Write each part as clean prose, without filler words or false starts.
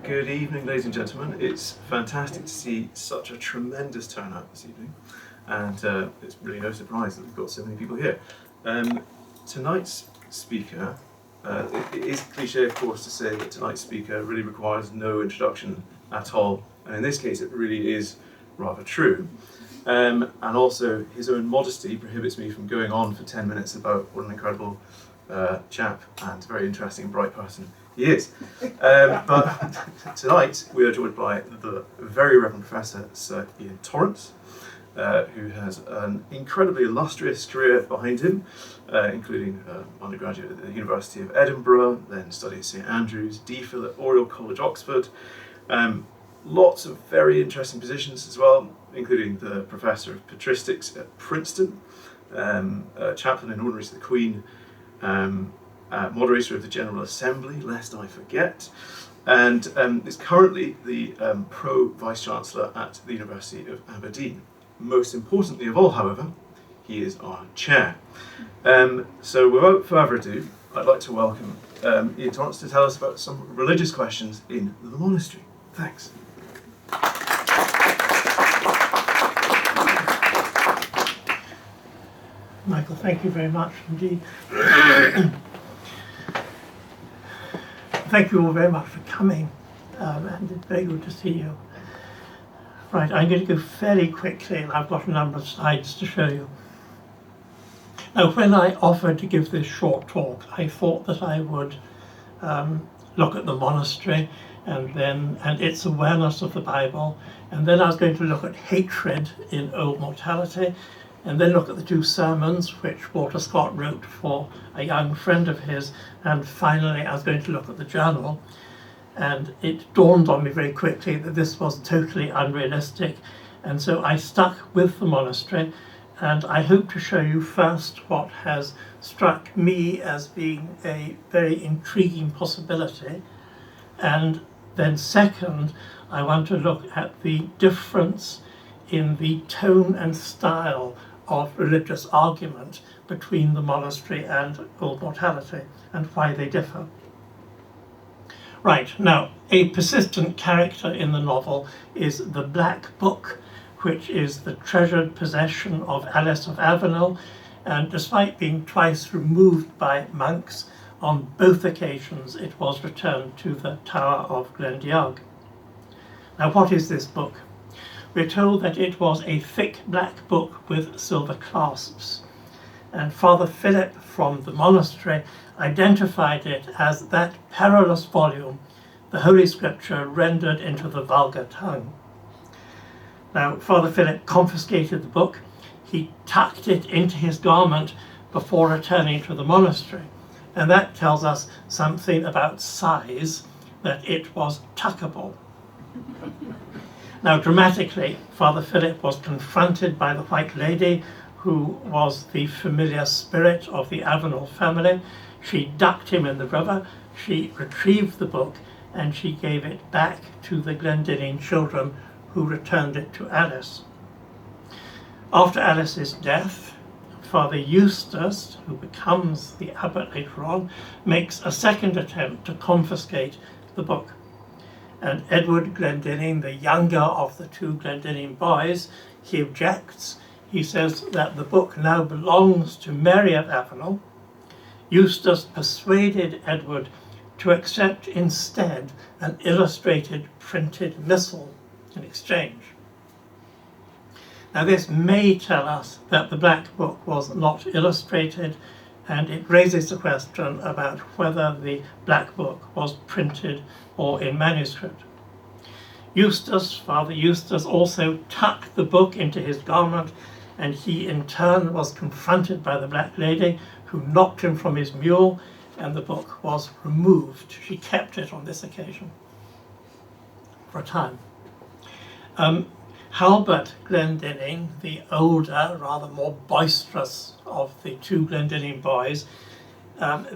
Good evening, ladies and gentlemen. It's fantastic to see such a tremendous turnout this evening, and it's really no surprise that we've got so many people here. Tonight's speaker, it is cliche, of course, to say that tonight's speaker really requires no introduction at all, and in this case it really is rather true. And also, his own modesty prohibits me from going on for 10 minutes about what an incredible chap and very interesting and bright person he is. But tonight we are joined by the very Reverend Professor Sir Iain Torrance, who has an incredibly illustrious career behind him, including undergraduate at the University of Edinburgh, then studied at St Andrews, DPhil at Oriel College, Oxford. Lots of very interesting positions as well, including the Professor of Patristics at Princeton, Chaplain in Ordinary to the Queen, Moderator of the General Assembly, lest I forget, and is currently the Pro Vice-Chancellor at the University of Aberdeen. Most importantly of all, however, he is our Chair. So without further ado, I'd like to welcome Iain Torrance to tell us about some religious questions in the monastery. Thanks. Michael, thank you very much indeed. Thank you all very much for coming, and it's very good to see you. Right, I'm going to go fairly quickly, and I've got a number of slides to show you. Now, when I offered to give this short talk, I thought that I would look at the monastery and its awareness of the Bible, and then I was going to look at hatred in old mortality, and then look at the two sermons which Walter Scott wrote for a young friend of his, and finally I was going to look at the journal. And it dawned on me very quickly that this was totally unrealistic, and so I stuck with the monastery, and I hope to show you first what has struck me as being a very intriguing possibility, and then second, I want to look at the difference in the tone and style of religious argument between the monastery and old mortality, and why they differ. Right, now, a persistent character in the novel is the Black Book, which is the treasured possession of Alice of Avenel, and despite being twice removed by monks, on both occasions it was returned to the Tower of Glendiarg. Now, what is this book? We're told that it was a thick black book with silver clasps, and Father Philip from the monastery identified it as that perilous volume, the Holy Scripture rendered into the vulgar tongue. Now, Father Philip confiscated the book. He tucked it into his garment before returning to the monastery, and that tells us something about size, that it was tuckable. Now, dramatically, Father Philip was confronted by the White Lady, who was the familiar spirit of the Avenel family. She ducked him in the river, she retrieved the book, and she gave it back to the Glendinning children, who returned it to Alice. After Alice's death, Father Eustace, who becomes the abbot later on, makes a second attempt to confiscate the book. And Edward Glendinning, the younger of the two Glendinning boys, he objects. He says that the book now belongs to Mary of Avenel. Eustace persuaded Edward to accept instead an illustrated printed missal in exchange. Now, this may tell us that the Black Book was not illustrated, and it raises the question about whether the Black Book was printed or in manuscript. Father Eustace, also tucked the book into his garment, and he in turn was confronted by the Black Lady, who knocked him from his mule, and the book was removed. She kept it on this occasion for a time. Halbert Glendinning, the older, rather more boisterous of the two Glendinning boys,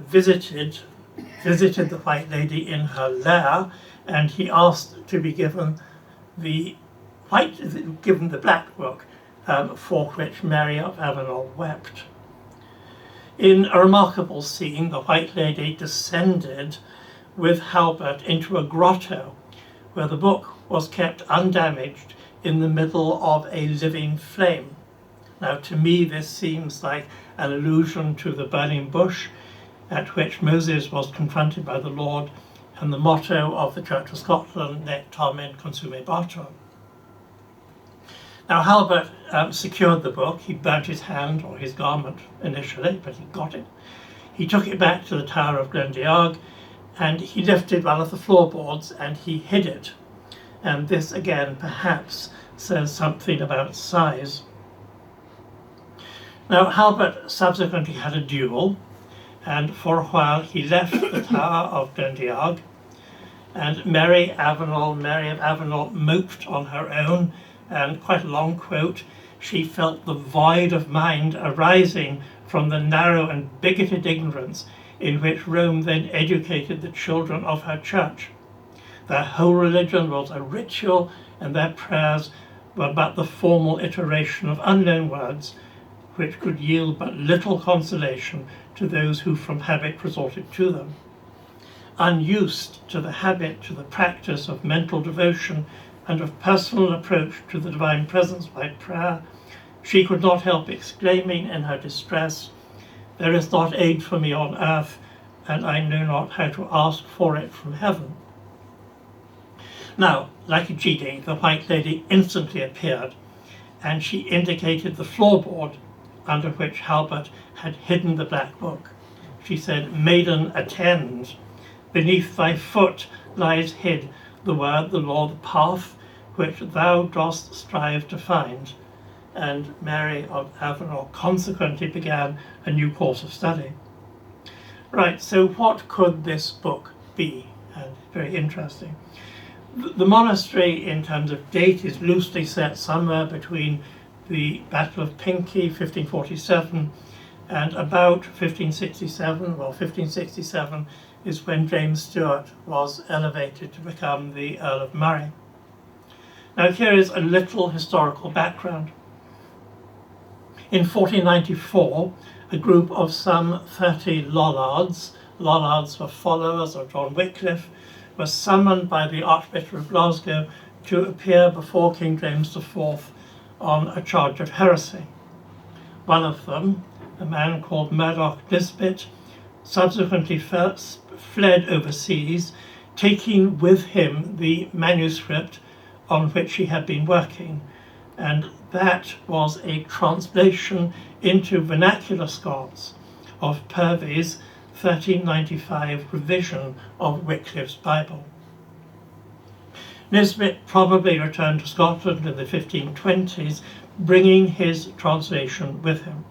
visited the White Lady in her lair, and he asked to be given the Black Book, for which Mary of Avenel wept. In a remarkable scene, the White Lady descended with Halbert into a grotto where the book was kept undamaged in the middle of a living flame. Now, to me, this seems like an allusion to the burning bush at which Moses was confronted by the Lord, and the motto of the Church of Scotland, Nec tamen consumebatur. Now, Halbert secured the book. He burnt his hand or his garment initially, but he got it. He took it back to the Tower of Glendearg, and he lifted one of the floorboards and he hid it. And this again perhaps says something about size. Now, Halbert subsequently had a duel, and for a while he left the Tower of Glendearg, and Mary of Avenel moped on her own, and quite a long quote, she felt the void of mind arising from the narrow and bigoted ignorance in which Rome then educated the children of her church. Their whole religion was a ritual, and their prayers were but the formal iteration of unknown words, which could yield but little consolation to those who from habit resorted to them. Unused to the habit, to the practice of mental devotion and of personal approach to the divine presence by prayer, she could not help exclaiming in her distress, "There is not aid for me on earth, and I know not how to ask for it from heaven." Now, like a genie, the White Lady instantly appeared, and she indicated the floorboard under which Halbert had hidden the black book. She said, "Maiden, attend. Beneath thy foot lies hid the word, the law, the path, which thou dost strive to find." And Mary of Avenel consequently began a new course of study. Right, so what could this book be? And very interesting. The monastery, in terms of date, is loosely set somewhere between the Battle of Pinkie, 1547, and about 1567. Well, 1567 is when James Stewart was elevated to become the Earl of Murray. Now, here is a little historical background. In 1494, a group of some 30 Lollards were followers of John Wycliffe, were summoned by the Archbishop of Glasgow to appear before King James IV on a charge of heresy. One of them, a man called Murdoch Nisbet, subsequently fled overseas, taking with him the manuscript on which he had been working, and that was a translation into vernacular Scots of Purvey's 1395 revision of Wycliffe's Bible. Nisbet probably returned to Scotland in the 1520s, bringing his translation with him.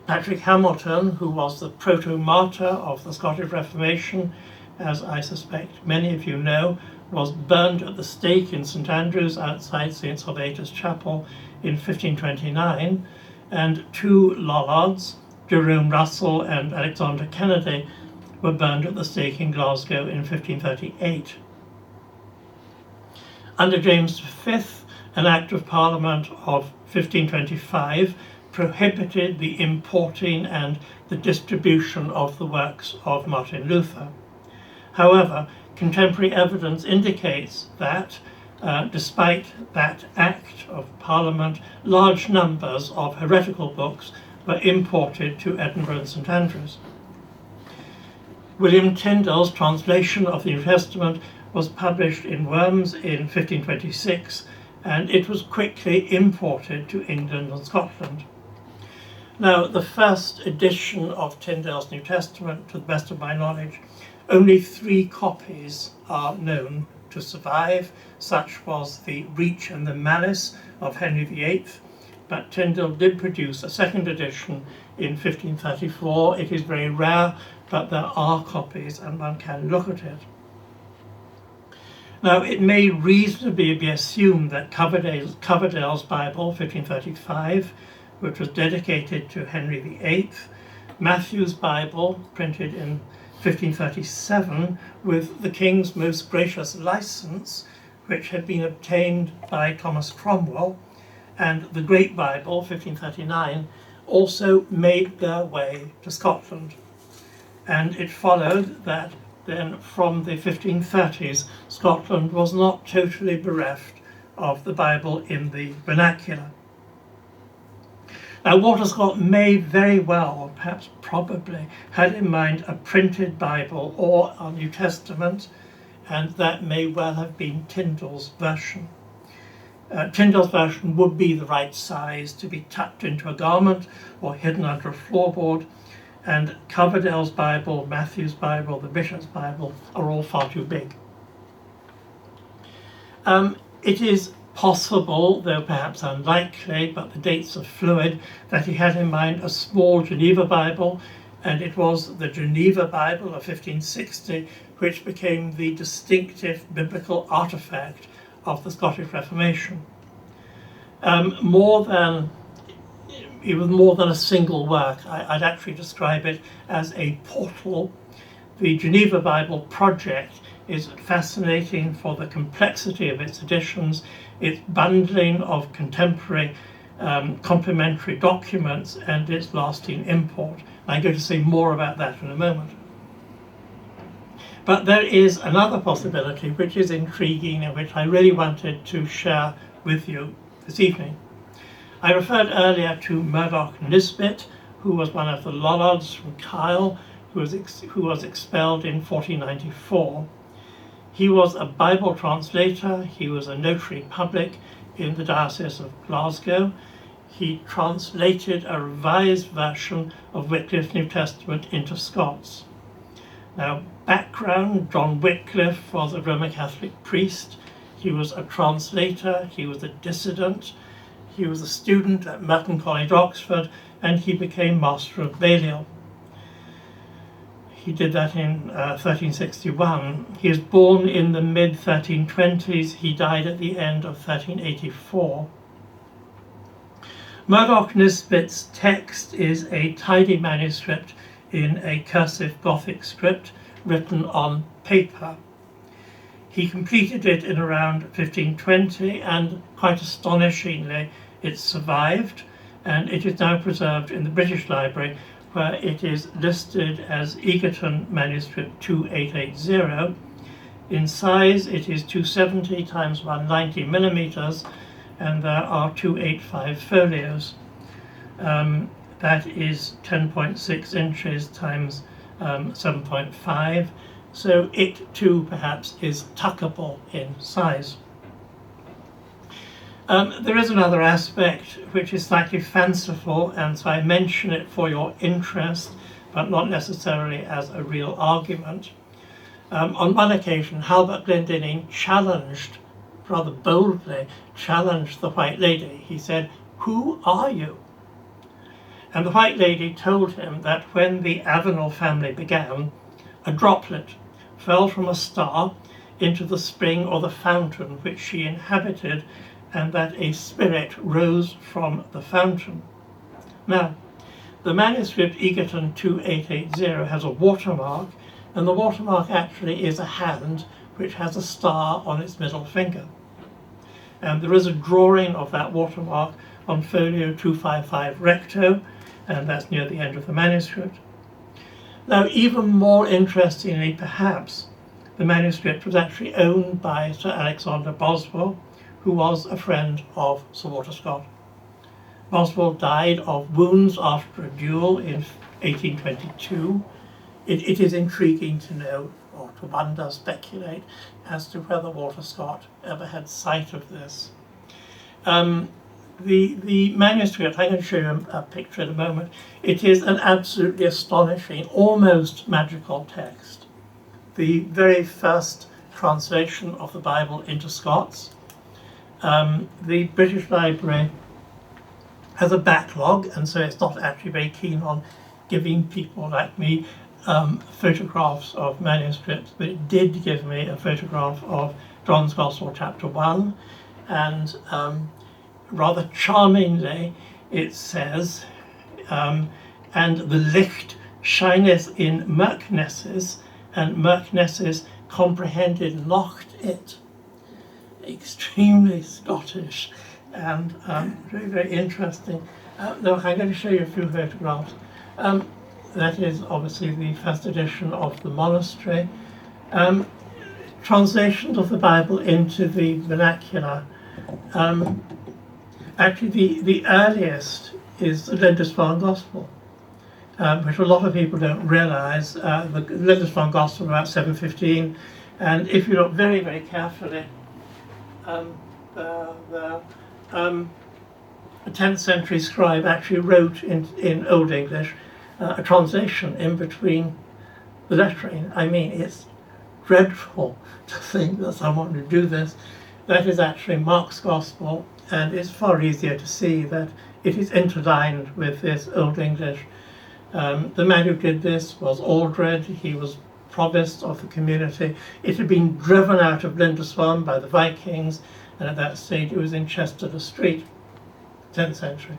Patrick Hamilton, who was the proto-martyr of the Scottish Reformation, as I suspect many of you know, was burned at the stake in St Andrews outside St Salvator's Chapel in 1529, and two Lollards, Jerome Russell and Alexander Kennedy, were burned at the stake in Glasgow in 1538. Under James V, an Act of Parliament of 1525 prohibited the importing and the distribution of the works of Martin Luther. However, contemporary evidence indicates that, despite that Act of Parliament, large numbers of heretical books were imported to Edinburgh and St Andrews. William Tyndale's translation of the New Testament was published in Worms in 1526, and it was quickly imported to England and Scotland. Now, the first edition of Tyndale's New Testament, to the best of my knowledge, only 3 copies are known to survive. Such was the Reach and the Malice of Henry VIII, but Tyndale did produce a second edition in 1534. It is very rare, but there are copies and one can look at it. Now, it may reasonably be assumed that Coverdale's Bible, 1535, which was dedicated to Henry VIII, Matthew's Bible, printed in 1537, with the King's most gracious license, which had been obtained by Thomas Cromwell, and the Great Bible, 1539, also made their way to Scotland. And it followed that then from the 1530s, Scotland was not totally bereft of the Bible in the vernacular. Now, Walter Scott may very well, perhaps probably, had in mind a printed Bible or a New Testament, and that may well have been Tyndale's version. Tyndale's version would be the right size to be tucked into a garment or hidden under a floorboard, and Coverdale's Bible, Matthew's Bible, the Bishop's Bible are all far too big. It is possible, though perhaps unlikely, but the dates are fluid, that he had in mind a small Geneva Bible, and it was the Geneva Bible of 1560 which became the distinctive biblical artifact of the Scottish Reformation. It was more than a single work. I'd actually describe it as a portal. The Geneva Bible project is fascinating for the complexity of its editions, its bundling of contemporary complementary documents, and its lasting import. I'm going to say more about that in a moment. But there is another possibility which is intriguing and which I really wanted to share with you this evening. I referred earlier to Murdoch Nisbet, who was one of the Lollards from Kyle, who was expelled in 1494. He was a Bible translator, he was a notary public in the Diocese of Glasgow. He translated a revised version of Wycliffe's New Testament into Scots. Now, background, John Wycliffe was a Roman Catholic priest. He was a translator, he was a dissident, he was a student at Merton College, Oxford, and he became Master of Balliol. He did that in 1361. He was born in the mid-1320s. He died at the end of 1384. Murdoch Nisbet's text is a tidy manuscript in a cursive Gothic script written on paper. He completed it in around 1520, and quite astonishingly it survived, and it is now preserved in the British Library, where it is listed as Egerton manuscript 2880. In size it is 270 times 190 millimeters, and there are 285 folios. That is 10.6 inches times 7.5, so it too perhaps is tuckable in size. There is another aspect which is slightly fanciful, and so I mention it for your interest, but not necessarily as a real argument. On one occasion, Halbert Glendinning rather boldly challenged the White Lady. He said, "Who are you?" And the White Lady told him that when the Avenel family began, a droplet fell from a star into the spring or the fountain which she inhabited, and that a spirit rose from the fountain. Now, the manuscript Egerton 2880 has a watermark, and the watermark actually is a hand which has a star on its middle finger. And there is a drawing of that watermark on folio 255 recto, and that's near the end of the manuscript. Now, even more interestingly perhaps, the manuscript was actually owned by Sir Alexander Boswell, who was a friend of Sir Walter Scott. Boswell died of wounds after a duel in 1822. It is intriguing to know, or to wonder, speculate, as to whether Walter Scott ever had sight of this. The manuscript, I'm going to show you a picture in a moment. It is an absolutely astonishing, almost magical text. The very first translation of the Bible into Scots. The British Library has a backlog, and so it's not actually very keen on giving people like me photographs of manuscripts, but it did give me a photograph of John's Gospel chapter 1, and rather charmingly it says, and the licht shineth in Merknesses, and Merknesses comprehended locht it. Extremely Scottish and very, very interesting. Look, I'm going to show you a few photographs. That is obviously the first edition of the Monastery. Translations of the Bible into the vernacular. Actually, the earliest is the Lindisfarne Gospel, which a lot of people don't realise. The Lindisfarne Gospel about 715, and if you look very, very carefully, a 10th century scribe actually wrote in Old English a translation in between the lettering. I mean, it's dreadful to think that someone would do this. That is actually Mark's Gospel, and it's far easier to see that it is interlined with this Old English. The man who did this was Aldred. He was provost of the community. It had been driven out of Lindisfarne by the Vikings, and at that stage it was in Chester Street, 10th century.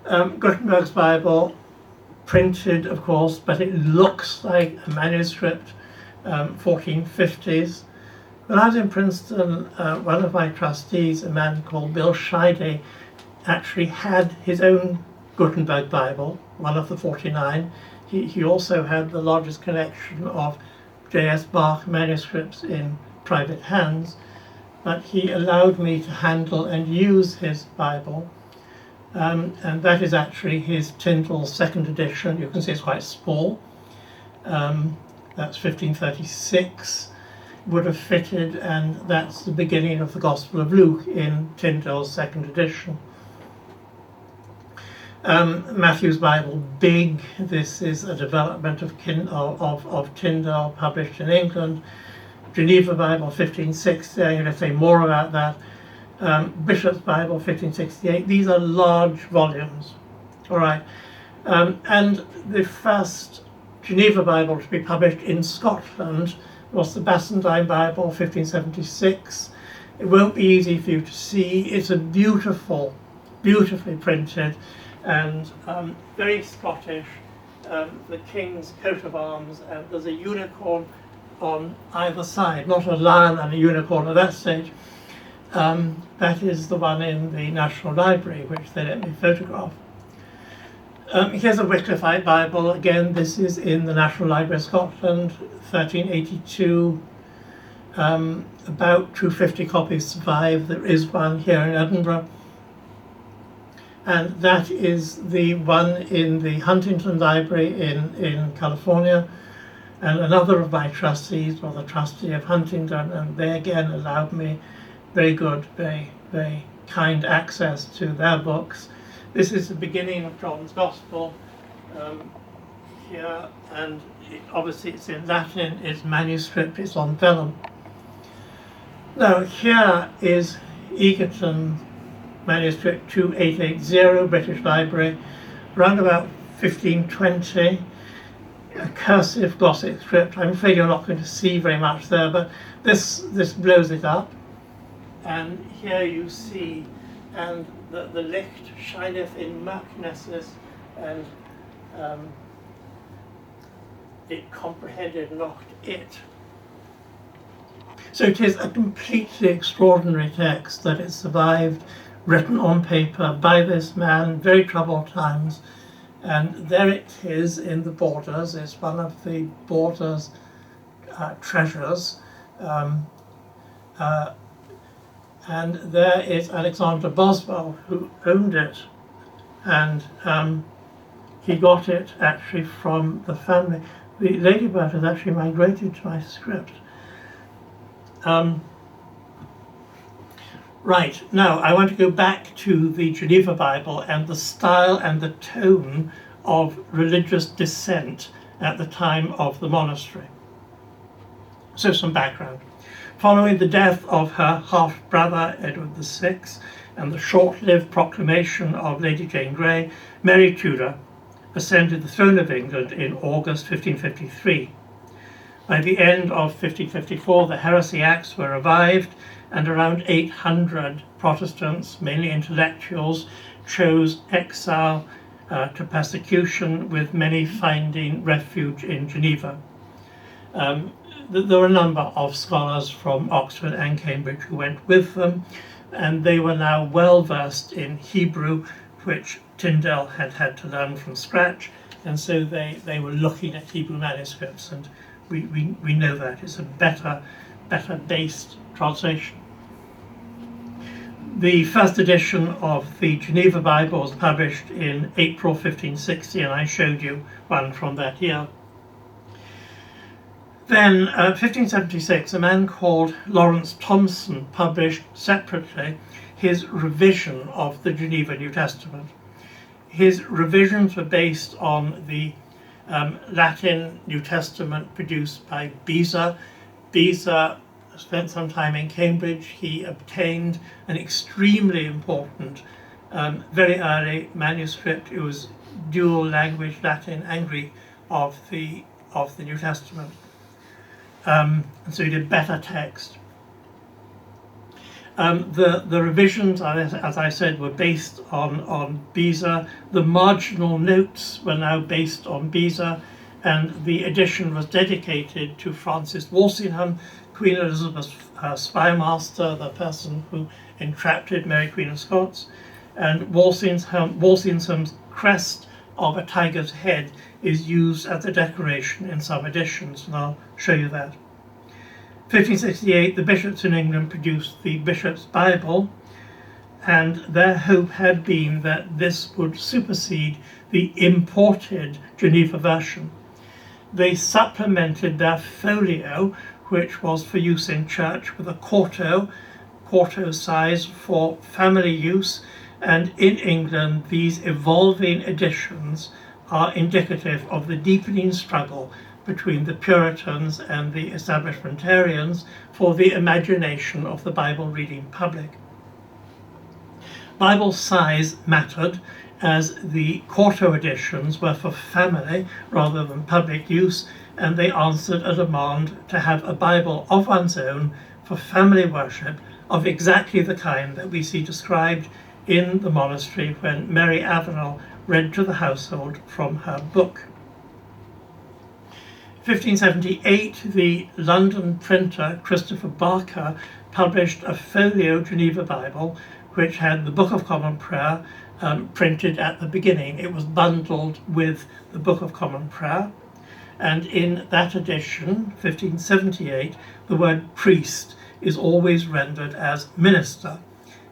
Gutenberg's Bible, printed of course, but it looks like a manuscript, 1450s. When I was in Princeton, one of my trustees, a man called Bill Scheide, actually had his own Gutenberg Bible, one of the 49. He also had the largest collection of J.S. Bach manuscripts in private hands, but he allowed me to handle and use his Bible, and that is actually his Tyndall second edition. You can see it's quite small. That's 1536. Would have fitted, and that's the beginning of the Gospel of Luke in Tyndall's second edition. Matthew's Bible, big. This is a development of Tyndall, published in England. Geneva Bible, 1560. I'm going to say more about that. Bishop's Bible, 1568. These are large volumes. All right. And the first Geneva Bible to be published in Scotland was the Bassendein Bible, 1576. It won't be easy for you to see. It's a beautiful, beautifully printed, and very Scottish. The King's coat of arms, and there's a unicorn on either side, not a lion and a unicorn at that stage. That is the one in the National Library, which they let me photograph. Here's a Wycliffite Bible. Again, this is in the National Library of Scotland, 1382. About 250 copies survive. There is one here in Edinburgh. And that is the one in the Huntington Library in California. And another of my trustees was a trustee of Huntington, and they again allowed me very good, very, very kind access to their books. This is the beginning of John's Gospel here, and obviously it's in Latin, it's manuscript, it's on vellum. Now here is Egerton manuscript 2880, British Library, around about 1520, a cursive Gothic script. I'm afraid you're not going to see very much there, but this blows it up, and here you see, and the licht shineth in murknesses, and it comprehended not it. So it is a completely extraordinary text that it survived, written on paper by this man, very troubled times, and there it is in the Borders. It's one of the Borders treasures. And there is Alexander Boswell, who owned it, and he got it actually from the family. The Ladybird has actually migrated to my script. Right, now I want to go back to the Geneva Bible and the style and the tone of religious dissent at the time of the monastery. So some background. Following the death of her half-brother Edward VI and the short-lived proclamation of Lady Jane Grey, Mary Tudor ascended the throne of England in August 1553. By the end of 1554, the Heresy Acts were revived, and around 800 Protestants, mainly intellectuals, chose exile to persecution, with many finding refuge in Geneva. There were a number of scholars from Oxford and Cambridge who went with them, and they were now well versed in Hebrew, which Tyndale had had to learn from scratch, and so they were looking at Hebrew manuscripts, and we know that it's a better based translation. The first edition of the Geneva Bible was published in April 1560, and I showed you one from that year. Then, 1576, a man called Lawrence Thomson published separately his revision of the Geneva New Testament. His revisions were based on the Latin New Testament produced by Beza. Beza spent some time in Cambridge. He obtained an extremely important, very early manuscript. It was dual language, Latin and Greek, of the New Testament. And so he did better text. The revisions, as I said, were based on Beza. The marginal notes were now based on Beza, and the edition was dedicated to Francis Walsingham, Queen Elizabeth's spymaster, the person who entrapted Mary Queen of Scots. And Walsingham's crest of a tiger's head is used as a decoration in some editions, and I'll show you that. 1568, the bishops in England produced the Bishop's Bible, and their hope had been that this would supersede the imported Geneva version. They supplemented their folio, which was for use in church, with a quarto size for family use, and in England these evolving editions are indicative of the deepening struggle between the Puritans and the Establishmentarians for the imagination of the Bible reading public. Bible size mattered, as the quarto editions were for family rather than public use, and they answered a demand to have a Bible of one's own for family worship of exactly the kind that we see described in the monastery when Mary Avenel read to the household from her book. 1578, the London printer Christopher Barker published a folio Geneva Bible which had the Book of Common Prayer printed at the beginning. It was bundled with the Book of Common Prayer, and in that edition, 1578, the word priest is always rendered as minister,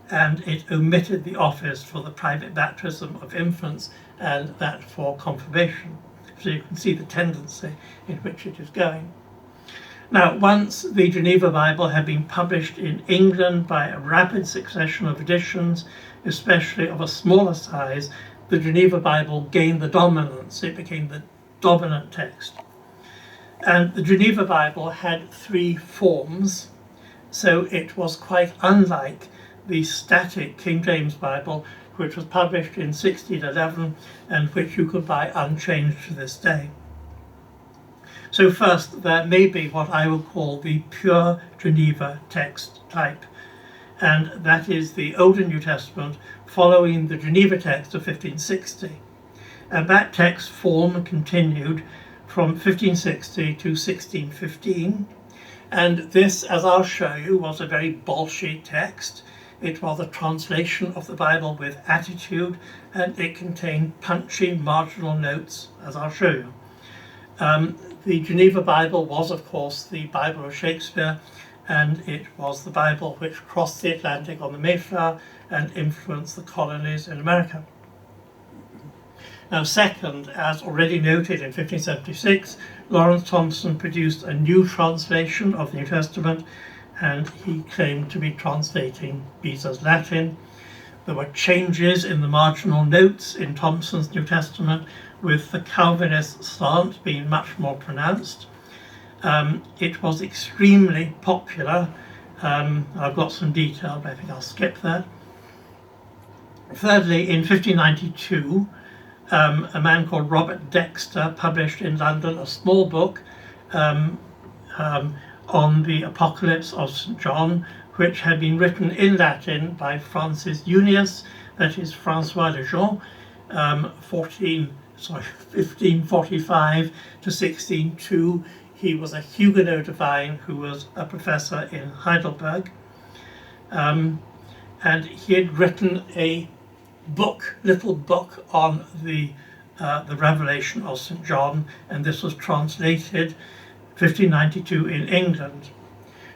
and it omitted the office for the private baptism of infants and that for confirmation. So you can see the tendency in which it is going. Now, once the Geneva Bible had been published in England by a rapid succession of editions, especially of a smaller size, the Geneva Bible gained the dominance. It became the dominant text. And the Geneva Bible had three forms, so it was quite unlike the static King James Bible, which was published in 1611 and which you could buy unchanged to this day. So first, there may be what I will call the pure Geneva text type, and that is the Old and New Testament following the Geneva text of 1560. And that text form continued from 1560 to 1615, and this, as I'll show you, was a very bolshy text. It was a translation of the Bible with attitude, and it contained punchy marginal notes, as I'll show you. The Geneva Bible was, of course, the Bible of Shakespeare, and it was the Bible which crossed the Atlantic on the Mayflower and influenced the colonies in America. Now, second, as already noted in 1576, Lawrence Thomson produced a new translation of the New Testament, and he claimed to be translating Beza's Latin. There were changes in the marginal notes in Thomson's New Testament, with the Calvinist slant being much more pronounced. It was extremely popular. I've got some detail, but I think I'll skip that. Thirdly, in 1592, a man called Robert Dexter published in London a small book on the Apocalypse of St. John, which had been written in Latin by Francis Junius, that is Francois de Jean, 1545 to 1602. He was a Huguenot divine who was a professor in Heidelberg. And he had written a book, little book on the the Revelation of St. John, and this was translated 1592 in England.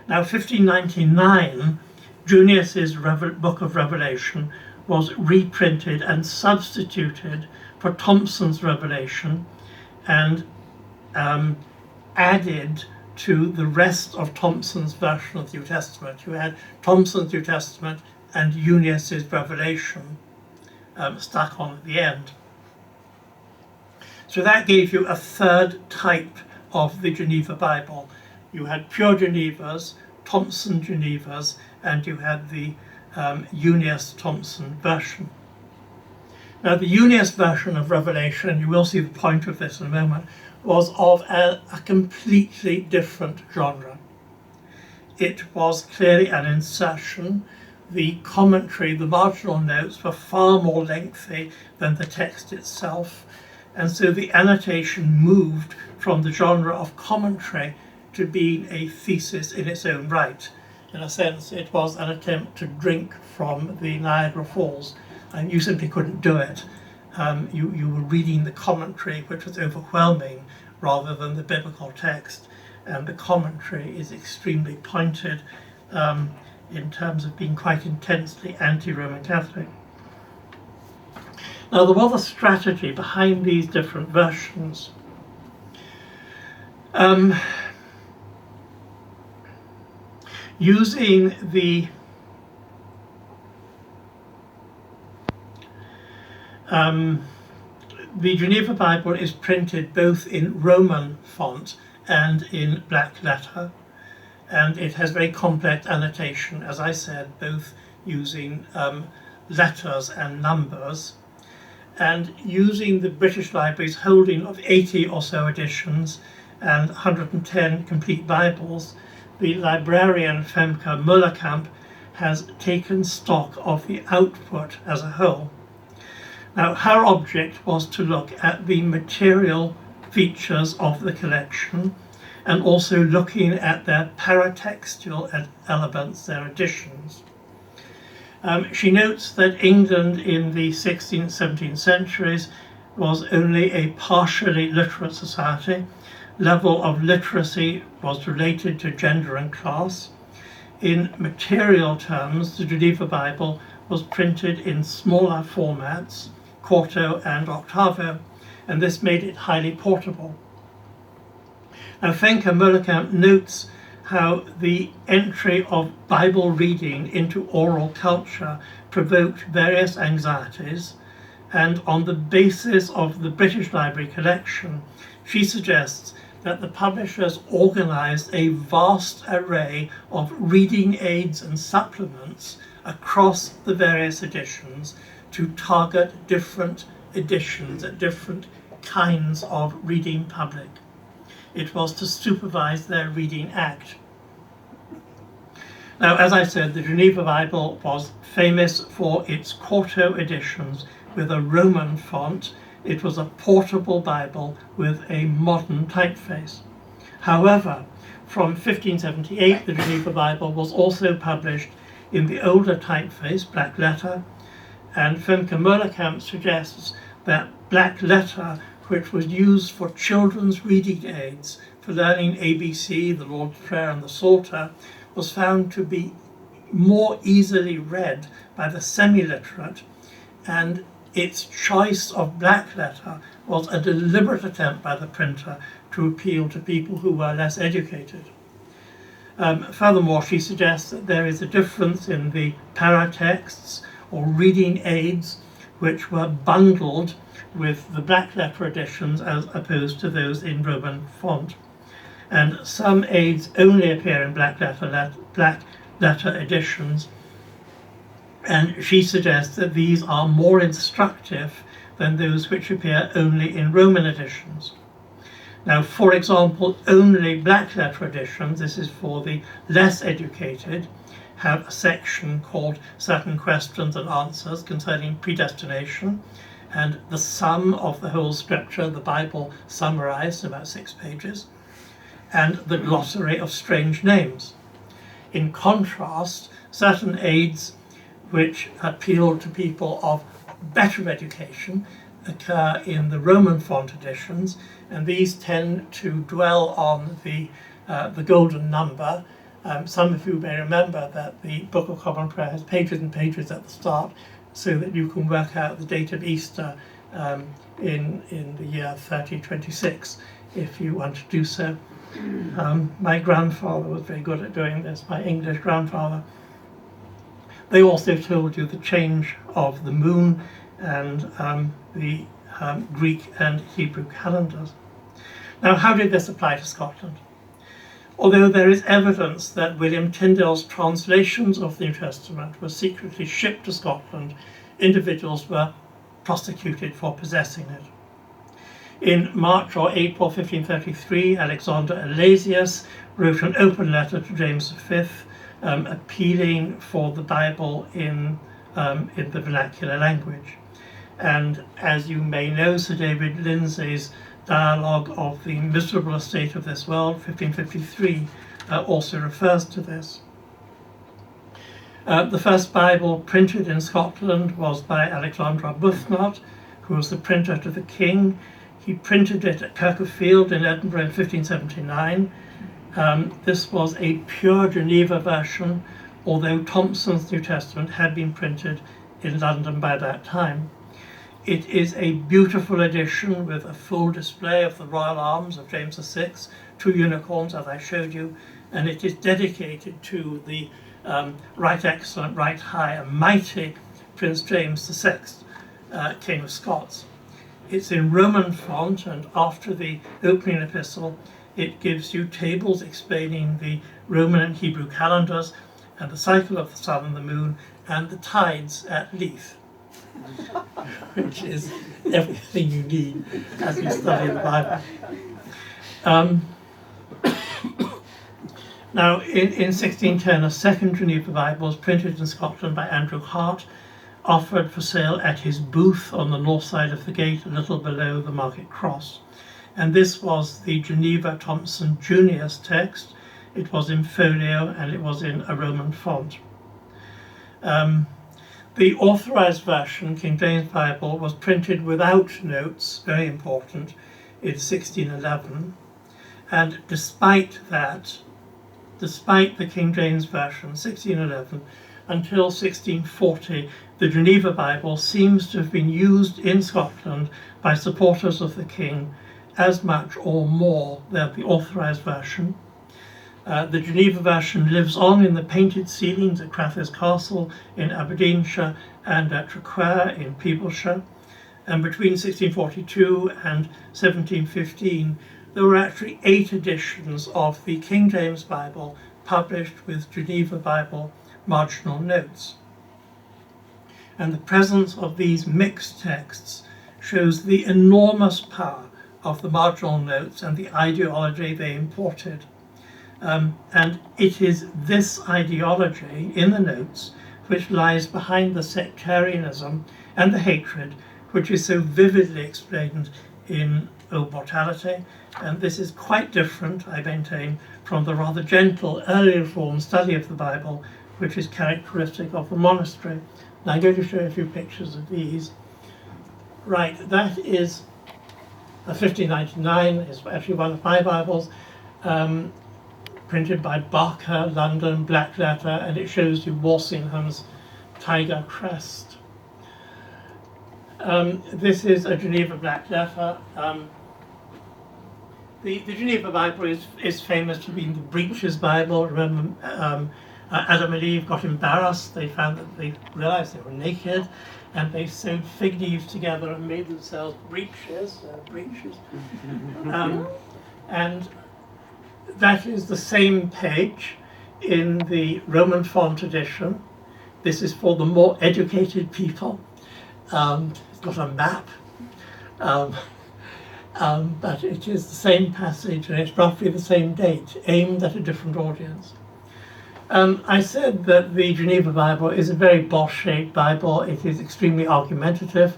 Now 1599, Junius's Book of Revelation was reprinted and substituted for Thompson's Revelation and added to the rest of Thompson's version of the New Testament. You had Thompson's New Testament and Junius's Revelation stuck on at the end. So that gave you a third type of the Geneva Bible. You had pure Genevas, Thompson Genevas, and you had the Junius-Thompson version. Now the Junius version of Revelation, you will see the point of this in a moment, was of a completely different genre. It was clearly an insertion. The commentary, the marginal notes were far more lengthy than the text itself, and so the annotation moved from the genre of commentary to being a thesis in its own right. In a sense, it was an attempt to drink from the Niagara Falls, and you simply couldn't do it. You were reading the commentary, which was overwhelming, rather than the biblical text, and the commentary is extremely pointed in terms of being quite intensely anti-Roman Catholic. Now there was a strategy behind these different versions. Using the Geneva Bible is printed both in Roman font and in black letter, and it has very complex annotation, as I said, both using letters and numbers. And using the British Library's holding of 80 or so editions and 110 complete Bibles, the librarian Femke Mullerkamp has taken stock of the output as a whole. Now, her object was to look at the material features of the collection and also looking at their paratextual elements, their additions. She notes that England in the 16th, 17th centuries was only a partially literate society. Level of literacy was related to gender and class. In material terms, the Geneva Bible was printed in smaller formats, quarto and octavo, and this made it highly portable. Now, Femke Mullerkamp notes how the entry of Bible reading into oral culture provoked various anxieties, and on the basis of the British Library collection, she suggests that the publishers organised a vast array of reading aids and supplements across the various editions to target different editions at different kinds of reading public. It was to supervise their reading act. Now, as I said, the Geneva Bible was famous for its quarto editions with a Roman font. It was a portable Bible with a modern typeface. However, from 1578, the Geneva Bible was also published in the older typeface, black letter, and Femke Mullerkamp suggests that black letter, which was used for children's reading aids for learning ABC, the Lord's Prayer and the Psalter, was found to be more easily read by the semi-literate, and its choice of black letter was a deliberate attempt by the printer to appeal to people who were less educated. Furthermore, she suggests that there is a difference in the paratexts or reading aids which were bundled with the black letter editions as opposed to those in Roman font. And some aids only appear in black letter editions, and she suggests that these are more instructive than those which appear only in Roman editions. Now, for example, only black letter editions, this is for the less educated, have a section called Certain Questions and Answers concerning predestination, and the sum of the whole scripture, the Bible summarized in about 6 pages, and the glossary of strange names. In contrast, certain aids which appeal to people of better education, occur in the Roman font editions, and these tend to dwell on the golden number. Some of you may remember that the Book of Common Prayer has pages and pages at the start, so that you can work out the date of Easter in the year 3026, if you want to do so. My grandfather was very good at doing this, my English grandfather. They also told you the change of the moon and the Greek and Hebrew calendars. Now, how did this apply to Scotland? Although there is evidence that William Tyndale's translations of the New Testament were secretly shipped to Scotland, individuals were prosecuted for possessing it. In March or April 1533, Alexander Elasius wrote an open letter to James V, appealing for the Bible in the vernacular language. And as you may know, Sir David Lindsay's Dialogue of the Miserable Estate of This World, 1553, also refers to this. The first Bible printed in Scotland was by Alexander Arbuthnot, who was the printer to the king. He printed it at Kirkfield in Edinburgh in 1579. This was a pure Geneva version, although Thompson's New Testament had been printed in London by that time. It is a beautiful edition with a full display of the royal arms of James VI, 2 unicorns as I showed you, and it is dedicated to the Right Excellent, Right High and Mighty Prince James VI, King of Scots. It's in Roman font, and after the opening epistle it gives you tables explaining the Roman and Hebrew calendars and the cycle of the sun and the moon and the tides at Leith, which is everything you need as you study the Bible. Now, in 1610, a second Geneva Bible was printed in Scotland by Andrew Hart, offered for sale at his booth on the north side of the gate, a little below the Market Cross. And this was the Geneva Thompson Junior's text. It was in folio and it was in a Roman font. The authorized version, King James Bible, was printed without notes, very important, in 1611. And despite that, despite the King James Version, 1611, until 1640, the Geneva Bible seems to have been used in Scotland by supporters of the king as much or more than the authorised version. The Geneva version lives on in the painted ceilings at Crathis Castle in Aberdeenshire and at Traquair in Peeblesshire. And between 1642 and 1715, there were actually 8 editions of the King James Bible published with Geneva Bible marginal notes. And the presence of these mixed texts shows the enormous power of the marginal notes and the ideology they imported. And it is this ideology in the notes which lies behind the sectarianism and the hatred which is so vividly explained in O Mortality. And this is quite different, I maintain, from the rather gentle early Reform study of the Bible which is characteristic of the Monastery. And I'm going to show you a few pictures of these. Right, that is a 1599, it's actually one of my Bibles, printed by Barker, London, black letter, and it shows you Walsingham's tiger crest. This is a Geneva black letter. The Geneva Bible is famous for being the breeches Bible. Remember, Adam and Eve got embarrassed. They found that they realized they were naked, and they sewed fig leaves together and made themselves breeches. And that is the same page in the Roman font edition. This is for the more educated people. It's got a map, but it is the same passage and it's roughly the same date, aimed at a different audience. I said that the Geneva Bible is a very boss-shaped Bible. It is extremely argumentative.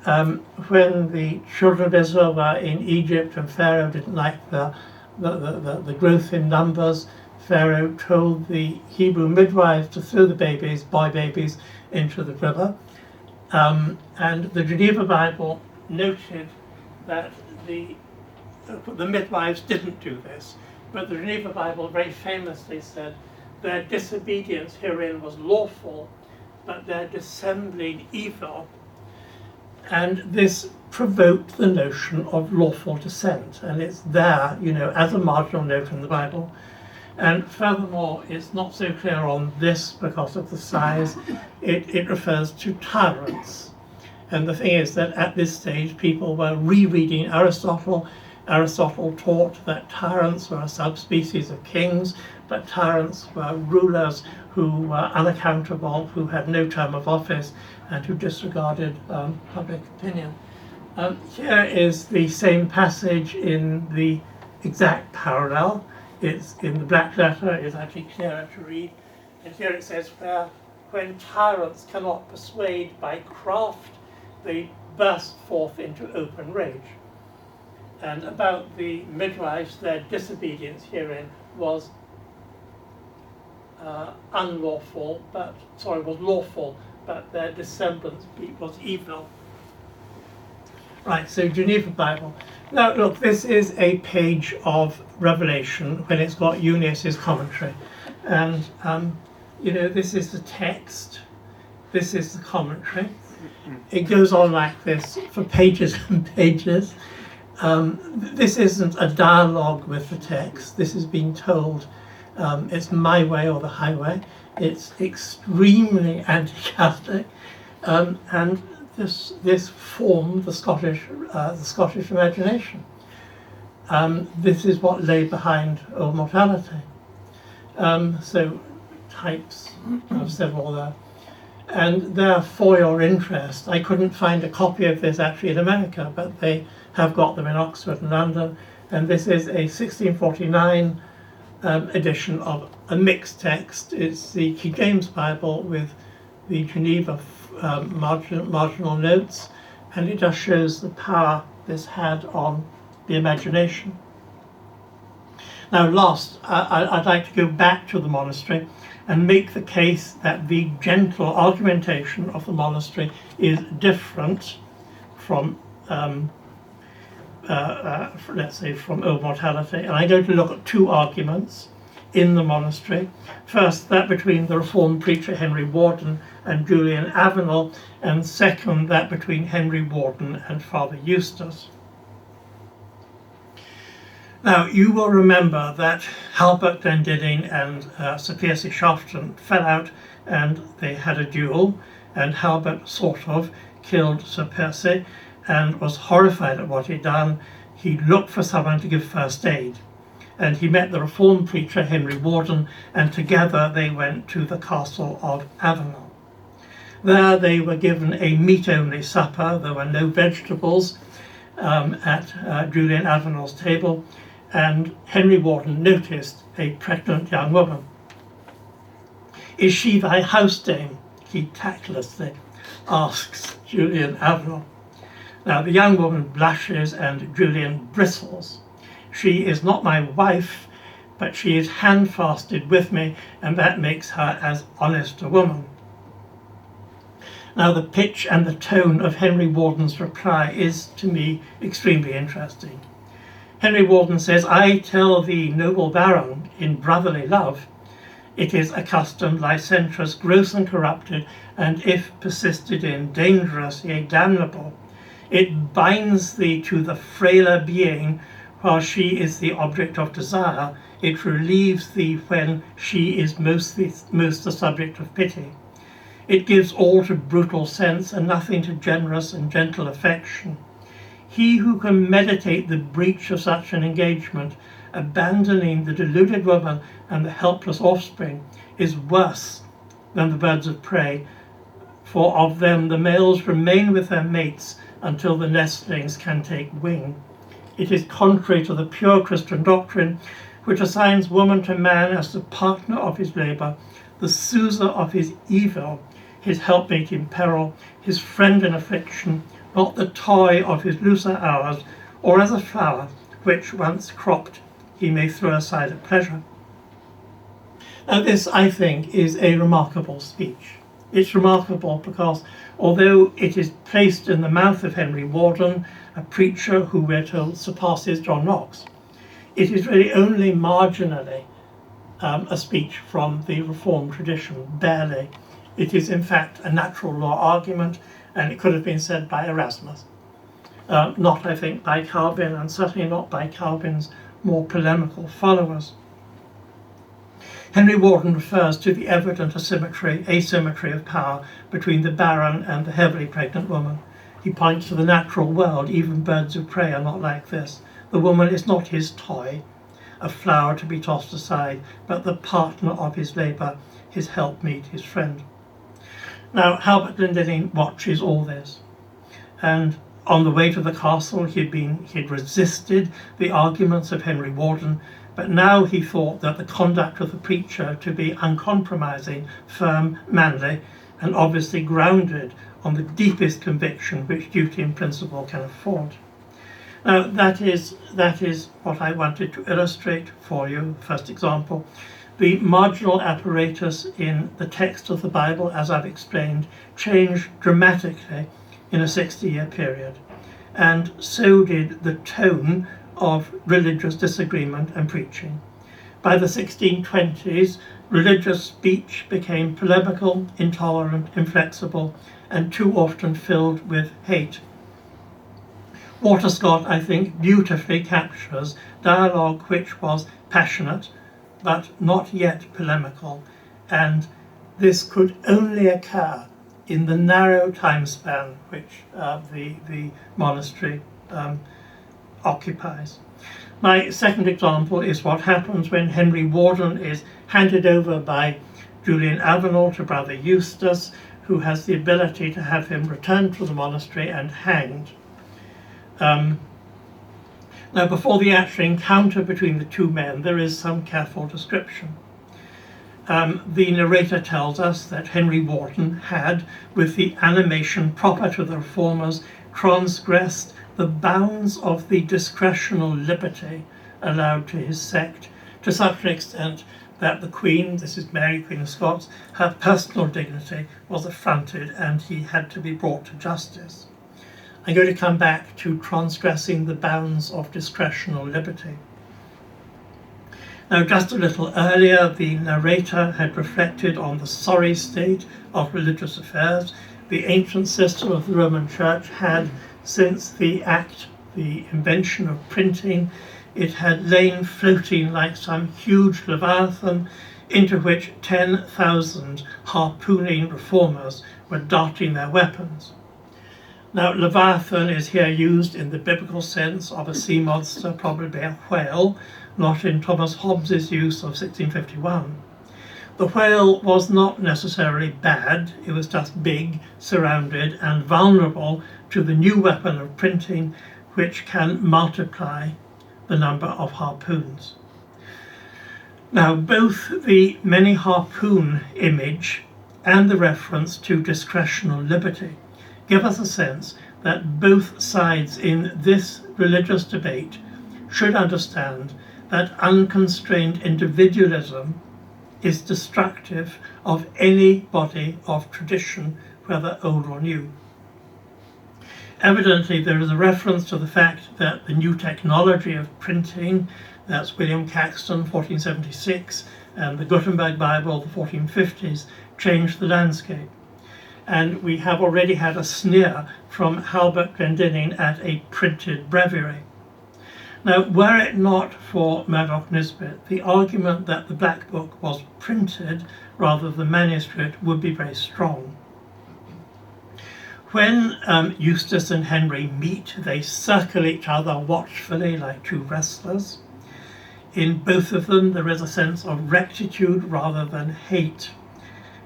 When the children of Israel were in Egypt and Pharaoh didn't like the growth in numbers, Pharaoh told the Hebrew midwives to throw the babies, boy babies, into the river. And the Geneva Bible noted that the midwives didn't do this, but the Geneva Bible very famously said their disobedience herein was lawful, but their dissembling evil. And this provoked the notion of lawful dissent, and it's there, as a marginal note in the Bible. And furthermore, it's not so clear on this because of the size. It refers to tyrants. And the thing is that at this stage, people were rereading Aristotle. Aristotle taught that tyrants were a subspecies of kings, but tyrants were rulers who were unaccountable, who had no term of office, and who disregarded public opinion. Here is the same passage in the exact parallel. It's in the black letter, it's actually clearer to read. And here it says, when tyrants cannot persuade by craft, they burst forth into open rage. And about the midwives, their disobedience herein was lawful, but their dissemblance was evil. Right, so Geneva Bible. Now look, this is a page of Revelation when it's got Eunice's commentary. And, this is the text, this is the commentary. It goes on like this for pages and pages. This isn't a dialogue with the text. This is being told it's my way or the highway. It's extremely anti-Catholic, and this formed the Scottish imagination. This is what lay behind Old Mortality. So types of several there. And there, for your interest, I couldn't find a copy of this actually in America, but they have got them in Oxford and London. And this is a 1649 edition of a mixed text. It's the King James Bible with the Geneva marginal notes, and it just shows the power this had on the imagination. Now last, I'd like to go back to the monastery and make the case that the gentle argumentation of the monastery is different from, let's say, from Old Mortality. And I'm going to look at two arguments in the monastery. First, that between the Reformed preacher Henry Warden and Julian Avenel, and second, that between Henry Warden and Father Eustace. Now, you will remember that Halbert Glendinning and Sir Piercy Shafton fell out and they had a duel, and Halbert sort of killed Sir Piercy and was horrified at what he'd done. He looked for someone to give first aid, and he met the Reformed preacher Henry Warden, and together they went to the castle of Avenel. There they were given a meat-only supper. There were no vegetables at Julian Avenel's table, and Henry Warden noticed a pregnant young woman. "Is she thy house dame?" he tactlessly asks Julian Avenel. Now the young woman blushes and Julian bristles. "She is not my wife, but she is handfasted with me, and that makes her as honest a woman." Now the pitch and the tone of Henry Warden's reply is, to me, extremely interesting. Henry Warden says, "I tell thee, noble baron, in brotherly love, it is a custom licentious, gross and corrupted, and if persisted in, dangerous, yea, damnable. It binds thee to the frailer being, while she is the object of desire. It relieves thee when she is most the subject of pity. It gives all to brutal sense, and nothing to generous and gentle affection. He who can meditate the breach of such an engagement, abandoning the deluded woman and the helpless offspring, is worse than the birds of prey, for of them the males remain with their mates until the nestlings can take wing. It is contrary to the pure Christian doctrine, which assigns woman to man as the partner of his labour, the soother of his evil, his helpmate in peril, his friend in affliction, not the toy of his looser hours, or as a flower, which once cropped he may throw aside at pleasure." Now this, I think, is a remarkable speech. It's remarkable because although it is placed in the mouth of Henry Wharton, a preacher who we're told surpasses John Knox, it is really only marginally a speech from the Reformed tradition, barely. It is in fact a natural law argument, and it could have been said by Erasmus. Not, I think, by Calvin, and certainly not by Calvin's more polemical followers. Henry Wharton refers to the evident asymmetry of power between the barren and the heavily pregnant woman. He points to the natural world. Even birds of prey are not like this. The woman is not his toy, a flower to be tossed aside, but the partner of his labour, his helpmeet, his friend. Now, Halbert Glendinning watches all this, and on the way to the castle he'd resisted the arguments of Henry Wharton, but now he thought that the conduct of the preacher to be uncompromising, firm, manly, and obviously grounded on the deepest conviction which duty and principle can afford. Now that is what I wanted to illustrate for you. First example, the marginal apparatus in the text of the Bible, as I've explained, changed dramatically in a 60-year period, and so did the tone of religious disagreement and preaching. By the 1620s, religious speech became polemical, intolerant, inflexible, and too often filled with hate. Walter Scott, I think, beautifully captures dialogue which was passionate, but not yet polemical, and this could only occur in the narrow time span which the monastery occupies. My second example is what happens when Henry Wharton is handed over by Julian Avenel to Brother Eustace, who has the ability to have him returned to the monastery and hanged. Now, before the actual encounter between the two men, there is some careful description. The narrator tells us that Henry Wharton had, with the animation proper to the reformers, transgressed the bounds of the discretional liberty allowed to his sect, to such an extent that the Queen, this is Mary, Queen of Scots, her personal dignity was affronted and he had to be brought to justice. I'm going to come back to transgressing the bounds of discretional liberty. Now, just a little earlier, the narrator had reflected on the sorry state of religious affairs. The ancient system of the Roman Church had, since the invention of printing, it had lain floating like some huge leviathan into which 10,000 harpooning reformers were darting their weapons. Now, leviathan is here used in the biblical sense of a sea monster, probably a whale, not in Thomas Hobbes's use of 1651. The whale was not necessarily bad, it was just big, surrounded, and vulnerable to the new weapon of printing, which can multiply the number of harpoons. Now, both the many harpoon image and the reference to discretional liberty give us a sense that both sides in this religious debate should understand that unconstrained individualism is destructive of any body of tradition, whether old or new. Evidently, there is a reference to the fact that the new technology of printing, that's William Caxton, 1476, and the Gutenberg Bible, the 1450s, changed the landscape. And we have already had a sneer from Halbert Glendinning at a printed breviary. Now, were it not for Murdoch Nisbet, the argument that the Black Book was printed rather than manuscript would be very strong. When Eustace and Henry meet, they circle each other watchfully like two wrestlers. In both of them, there is a sense of rectitude rather than hate.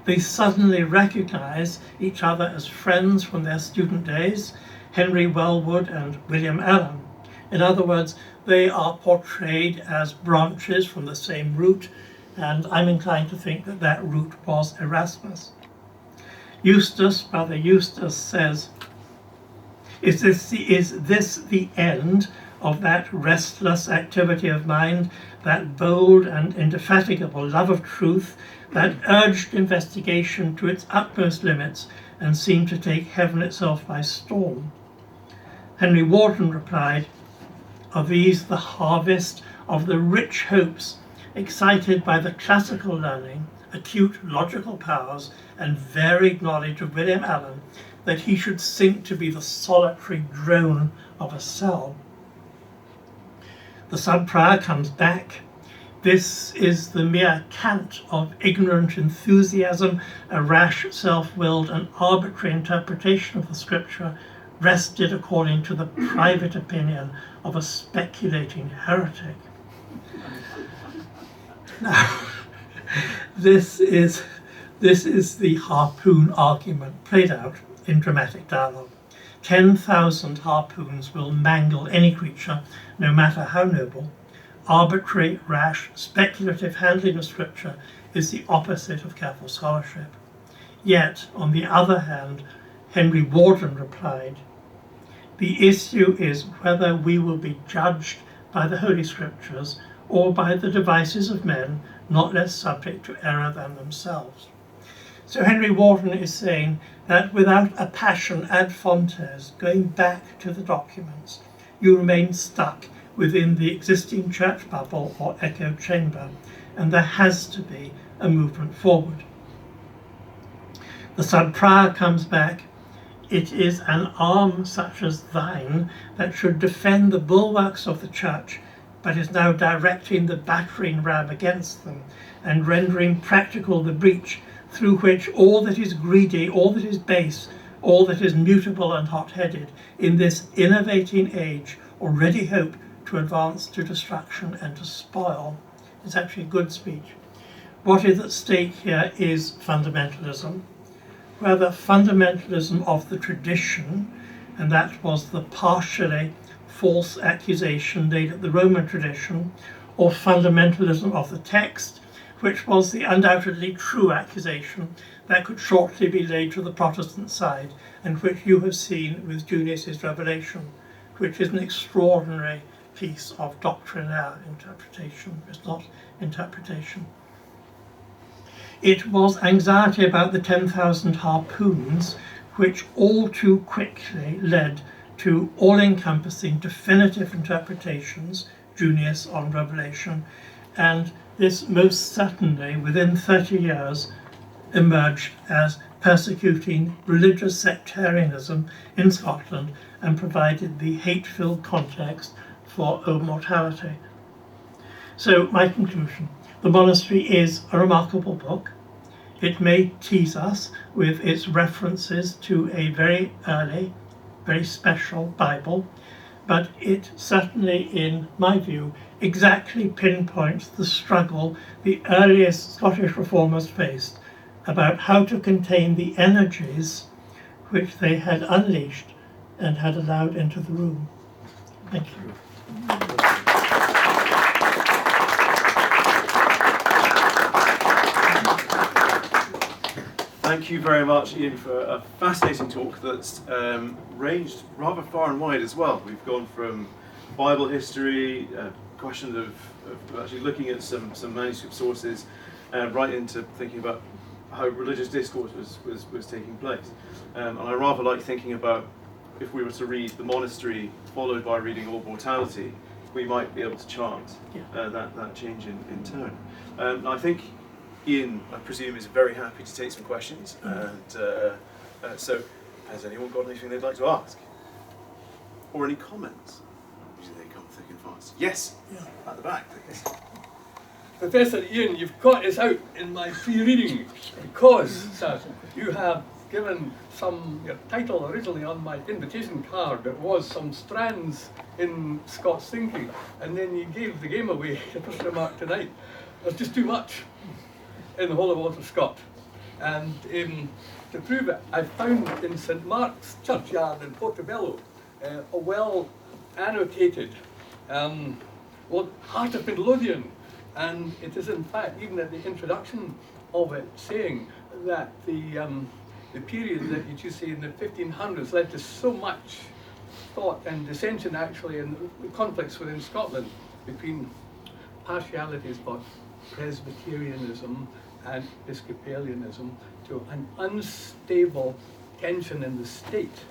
They suddenly recognize each other as friends from their student days, Henry Wellwood and William Allen. In other words, they are portrayed as branches from the same root, and I'm inclined to think that that root was Erasmus. Brother Eustace says, is this the end of that restless activity of mind that bold and indefatigable love of truth that urged investigation to its utmost limits and seemed to take heaven itself by storm. Henry Wharton replied, "Are these the harvest of the rich hopes excited by the classical learning, acute logical powers, and varied knowledge of William Allen, that he should sink to be the solitary drone of a cell?" The sub-prior comes back. "This is the mere cant of ignorant enthusiasm, a rash, self-willed and arbitrary interpretation of the scripture, rested according to the private opinion of a speculating heretic." Now, this is the harpoon argument played out in dramatic dialogue. 10,000 harpoons will mangle any creature, no matter how noble. Arbitrary, rash, speculative handling of scripture is the opposite of careful scholarship. Yet, on the other hand, Henry Wharton replied, "The issue is whether we will be judged by the Holy Scriptures or by the devices of men not less subject to error than themselves." So Henry Wharton is saying that without a passion ad fontes, going back to the documents, you remain stuck within the existing church bubble or echo chamber, and there has to be a movement forward. The sub-prior comes back, "It is an arm such as thine that should defend the bulwarks of the church, but is now directing the battering ram against them, and rendering practical the breach through which all that is greedy, all that is base, all that is mutable and hot-headed, in this innovating age already hope to advance to destruction and to spoil." It's actually a good speech. What is at stake here is fundamentalism, whether fundamentalism of the tradition, and that was the partially false accusation laid at the Roman tradition, or fundamentalism of the text, which was the undoubtedly true accusation that could shortly be laid to the Protestant side, and which you have seen with Junius's Revelation, which is an extraordinary piece of doctrinaire interpretation. It's not interpretation. It was anxiety about the 10,000 harpoons which all too quickly led to all-encompassing definitive interpretations, Junius on Revelation, and this most certainly within 30 years emerged as persecuting religious sectarianism in Scotland and provided the hate-filled context for immortality. So my conclusion, The Monastery is a remarkable book. It may tease us with its references to a very early, very special Bible, but it certainly, in my view, exactly pinpoints the struggle the earliest Scottish reformers faced about how to contain the energies which they had unleashed and had allowed into the room. Thank you. Thank you very much, Iain, for a fascinating talk that's ranged rather far and wide as well. We've gone from Bible history, questions of actually looking at some manuscript sources, right into thinking about how religious discourse was taking place. And I rather like thinking about if we were to read The Monastery followed by reading All Mortality, we might be able to chart that change in tone. And I think Iain, I presume, is very happy to take some questions. And so, has anyone got anything they'd like to ask? Or any comments? Usually they come thick and fast. Yes, at the back, please. Professor Iain, you've caught us out in my pre-reading because, sir, you have given your title originally on my invitation card. It was Some Strands in Scots Thinking, and then you gave the game away. Your first remark tonight, there's just too much in the whole of Walter Scott. And to prove it, I found in St Mark's churchyard in Portobello a well annotated Heart of Midlothian, and it is in fact even at the introduction of it saying that the period that you say in the 1500s led to so much thought and dissension actually in the conflicts within Scotland between partialities for Presbyterianism and Episcopalianism to an unstable tension in the state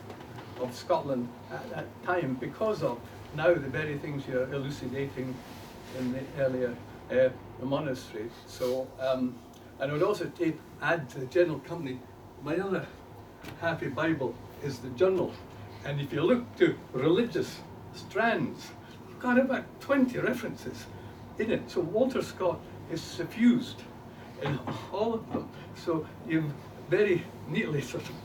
of Scotland at that time, because of now the very things you're elucidating in the earlier the monastery. So, and I would also add to the general company, my other happy Bible is the journal. And if you look to religious strands, you've got about 20 references in it. So Walter Scott is suffused in all of them. So you've very neatly sort of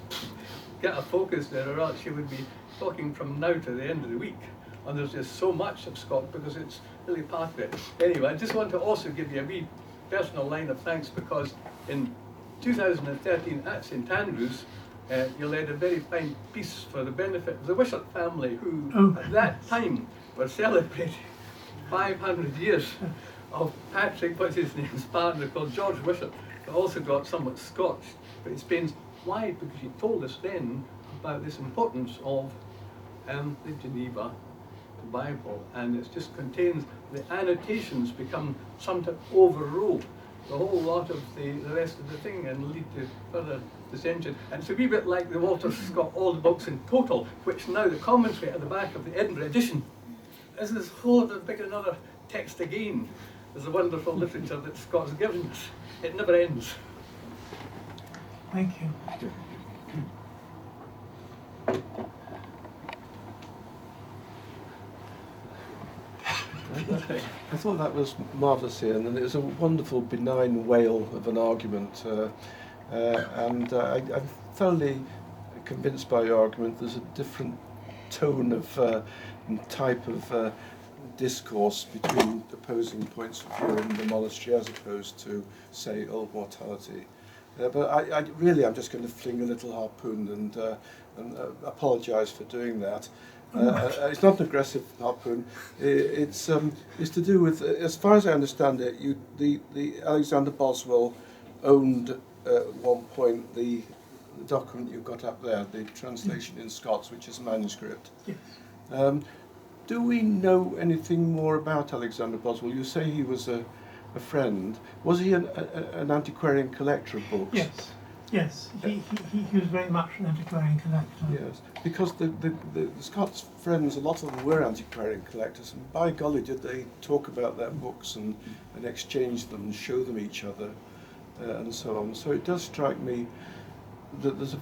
get a focus there, or else you would be talking from now to the end of the week. And there's just so much of Scott because it's really part of it. Anyway, I just want to also give you a wee personal line of thanks, because in 2013 at St Andrews, you led a very fine piece for the benefit of the Wishart family, who at that time were celebrating 500 years of Patrick, what's his name's partner, called George Wishart, who also got somewhat Scotch, but he Spain's. Why? Because he told us then about this importance of the Geneva Bible, and it just contains, the annotations become sometimes overrule the whole lot of the rest of the thing and lead to further dissension. And it's a wee bit like the Walter Scott, all the books in total, which now the commentary at the back of the Edinburgh edition is this whole big another text again. There's a wonderful literature that Scott's given us. It never ends. Thank you. I thought that was marvellous, Ian, and it was a wonderful benign wail of an argument, and I'm thoroughly convinced by your argument. There's a different tone of and type of discourse between opposing points of view in the monastery as opposed to, say, old mortality. But I'm just going to fling a little harpoon and apologise for doing that. It's not an aggressive harpoon. It's to do with, as far as I understand it, the Alexander Boswell owned at one point the document you've got up there, the translation in Scots, which is a manuscript. Yes. Do we know anything more about Alexander Boswell? You say he was a friend. Was he an antiquarian collector of books? Yes. Yes, he was very much an antiquarian collector. Yes, because the Scots friends, a lot of them were antiquarian collectors, and by golly did they talk about their books and exchange them and show them each other and so on. So it does strike me that there's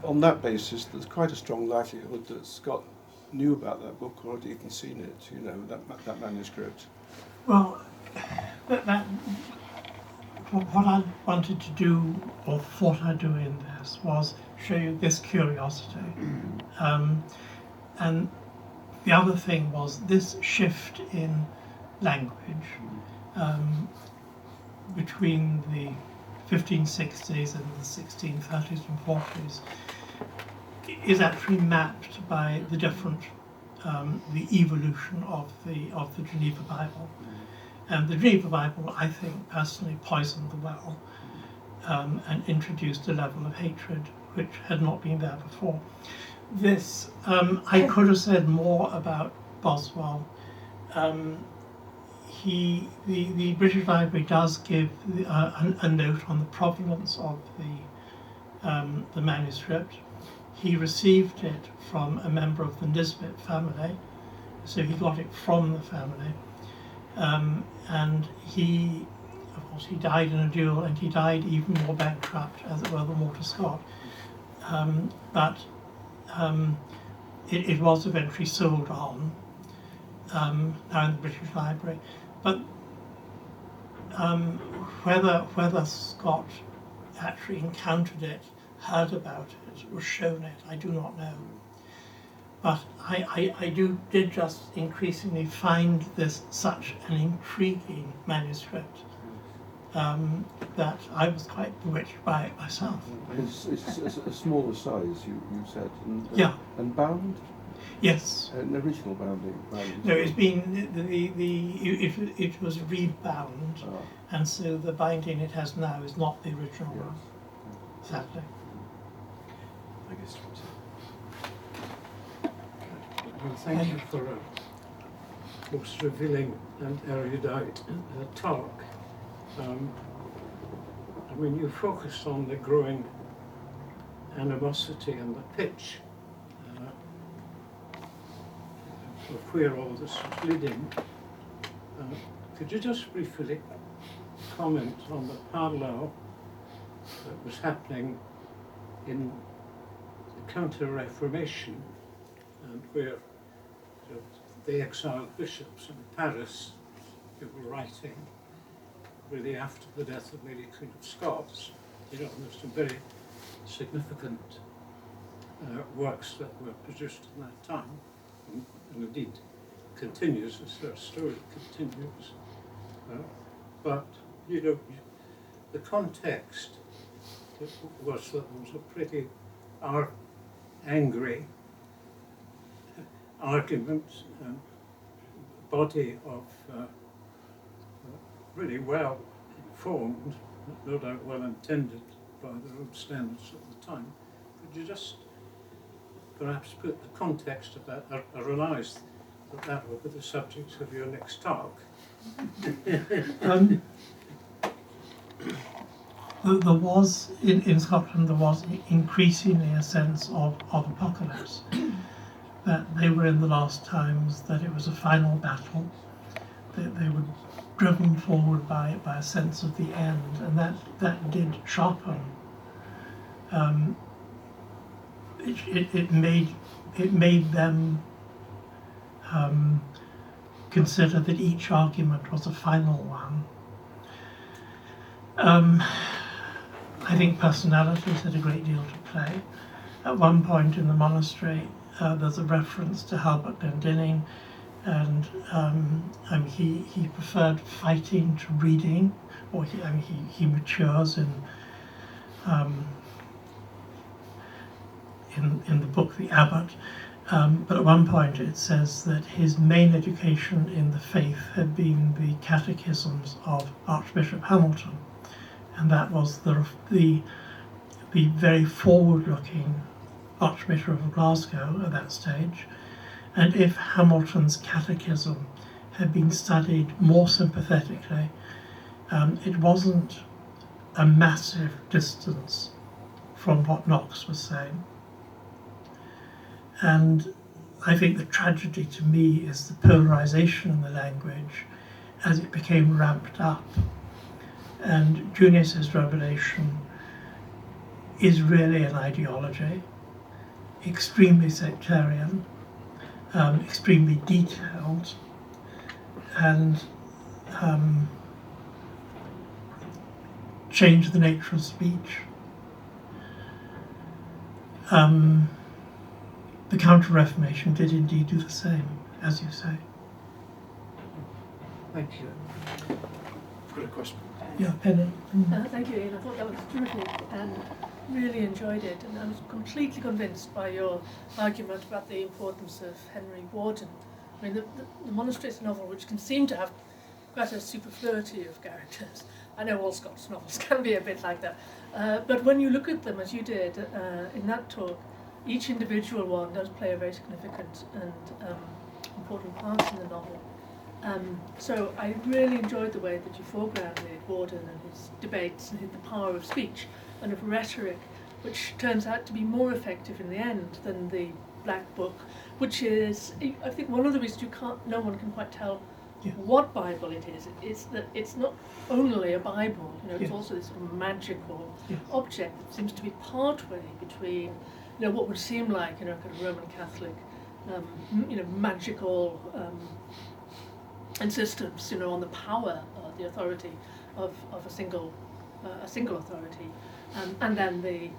on that basis there's quite a strong likelihood that Scott knew about that book or had even seen it, you know, that manuscript. Well, what I wanted to do, or thought I'd do in this, was show you this curiosity. And the other thing was this shift in language between the 1560s and the 1630s and 40s is actually mapped by the different, the evolution of the Geneva Bible. And the Geneva Bible, I think, personally poisoned the well and introduced a level of hatred which had not been there before. This, I could have said more about Boswell. The British Library does give a note on the provenance of the manuscript. He received it from a member of the Nisbet family, so he got it from the family. And he died in a duel, and he died even more bankrupt, as it were, than Walter Scott. But it was eventually sold on, now in the British Library. But whether Scott actually encountered it, heard about it, was shown it, I do not know. But I did just increasingly find this such an intriguing manuscript that I was quite bewitched by it myself. It's a smaller size, you said. And, yeah. And bound? Yes. An original bounding. No, it's been it was rebound, and so the binding it has now is not the original one. Sadly. I guess. Well, thank you for most revealing and erudite talk. I mean, you focused on the growing animosity and the pitch of where all this was leading. Could you just briefly comment on the parallel that was happening in the Counter-Reformation, and where the exiled bishops in Paris who were writing really after the death of Mary Queen of Scots, and there's some very significant works that were produced in that time, and indeed continues as their story continues. But the context was that there was a pretty angry argument and body of really well informed, no doubt well intended by their own standards at the time. Could you just perhaps put the context of that? I realise that will be the subject of your next talk. There was, in Scotland, there was increasingly a sense of apocalypse, that they were in the last times, that it was a final battle, that they were driven forward by a sense of the end, and that did sharpen. It made them consider that each argument was a final one. I think personalities had a great deal to play. At one point in the monastery, there's a reference to Halbert Glendinning, and he preferred fighting to reading, or he matures in the book The Abbot. But at one point it says that his main education in the faith had been the catechisms of Archbishop Hamilton, and that was the very forward-looking Archbishop of Glasgow at that stage. And if Hamilton's catechism had been studied more sympathetically, it wasn't a massive distance from what Knox was saying. And I think the tragedy to me is the polarisation in the language as it became ramped up. And Junius's revelation is really an ideology, extremely sectarian, extremely detailed, and changed the nature of speech. The Counter-Reformation did indeed do the same, as you say. Thank you. I've got a question. Yeah, Penny. Thank you, Ian. I thought that was terrific and really enjoyed it. And I was completely convinced by your argument about the importance of Henry Warden. I mean, the Monastery is a novel which can seem to have quite a superfluity of characters. I know all Scots novels can be a bit like that. But when you look at them, as you did in that talk, each individual one does play a very significant and important part in the novel. So I really enjoyed the way that you foregrounded Warden and his debates and the power of speech and of rhetoric, which turns out to be more effective in the end than the Black Book, which is, I think, one of the reasons no one can quite tell what Bible it is. It's that it's not only a Bible, it's also this sort of magical object that seems to be partway between, what would seem like, kind of Roman Catholic, magical insistence, on the power, the authority of a single authority, and then the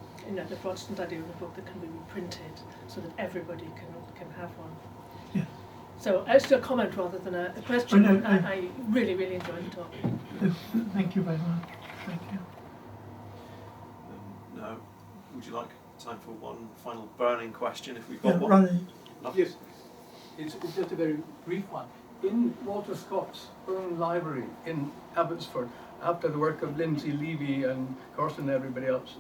Protestant idea of a book that can be reprinted so that everybody can have one. Yeah. So it's a comment rather than a question. I really, really enjoyed the talk. Thank you very much. Thank you. Now, would you like time for one final burning question, if we've got one? Ronnie. Yes, it's just a very brief one. In Walter Scott's own library in Abbotsford, after the work of Lindsay Levy and Corson and everybody else,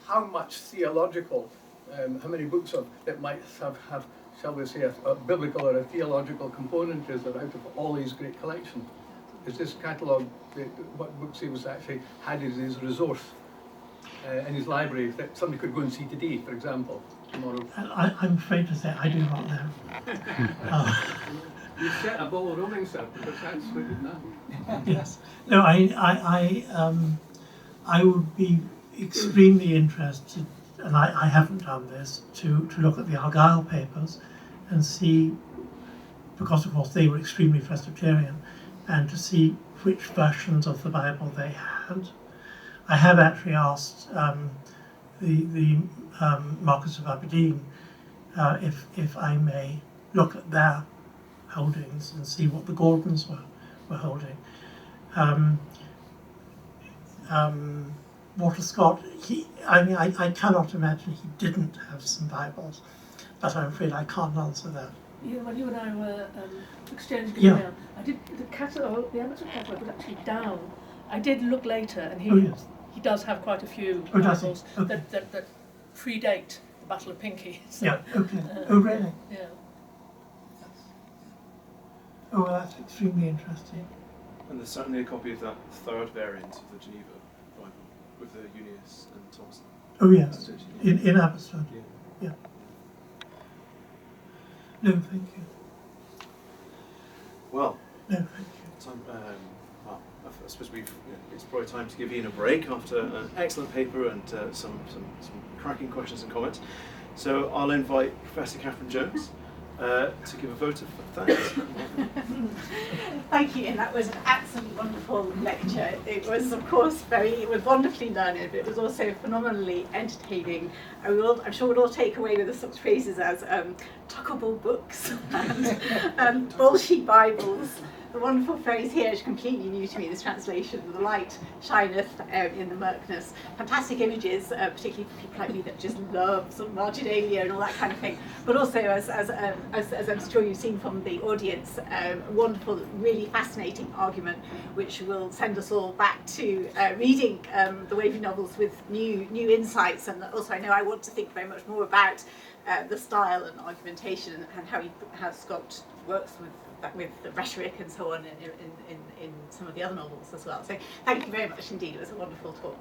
how much theological, how many books that might have shall we say, a biblical or a theological component is there out of Ollie's great collection? Is this catalogue, what books he was actually had as his resource in his library that somebody could go and see today, for example, tomorrow? I'm afraid to say I do not know. You set a ball rolling, sir, because that's what you know. Yes. No, I would be extremely interested, and I haven't done this, to look at the Argyle papers and see, because of course they were extremely Presbyterian, and to see which versions of the Bible they had. I have actually asked the Marquess of Aberdeen if I may look at their holdings and see what the Gordons were holding. Walter Scott, I cannot imagine he didn't have some Bibles, but I'm afraid I can't answer that. Yeah, when you and I were exchanging Yeah. email, I did the catalogue, the amateur catalogue was actually down. I did look later, and he Oh, yes. he does have quite a few Oh, does he? Bibles Okay. that predate the Battle of Pinkie. So, Yeah, okay. Oh, really? Yeah. Oh, well, that's extremely interesting. And there's certainly a copy of that third variant of the Geneva Bible with the Unius and Thompson. Oh, yes, in Abbotsford. Yeah. Yeah. No, thank you. Well, No, thank you. time, well, I suppose it's probably time to give Iain a break after an excellent paper and some cracking questions and comments. So I'll invite Professor Catherine Jones to give a vote of thanks. Thank you, and that was an absolutely wonderful lecture. It was, of course, it was wonderfully learned, but it was also phenomenally entertaining. I'm sure we'll all take away with us such phrases as tuckable books and bullshit Bibles. The wonderful phrase here is completely new to me, this translation, the light shineth in the murkness. Fantastic images, particularly for people like me that just love sort of marginalia and all that kind of thing. But also, as I'm sure you've seen from the audience, a wonderful, really fascinating argument, which will send us all back to reading the Wavy novels with new insights. And also, I know I want to think very much more about the style and argumentation and how Scott works with the rhetoric and so on in some of the other novels as well. So thank you very much indeed. It was a wonderful talk.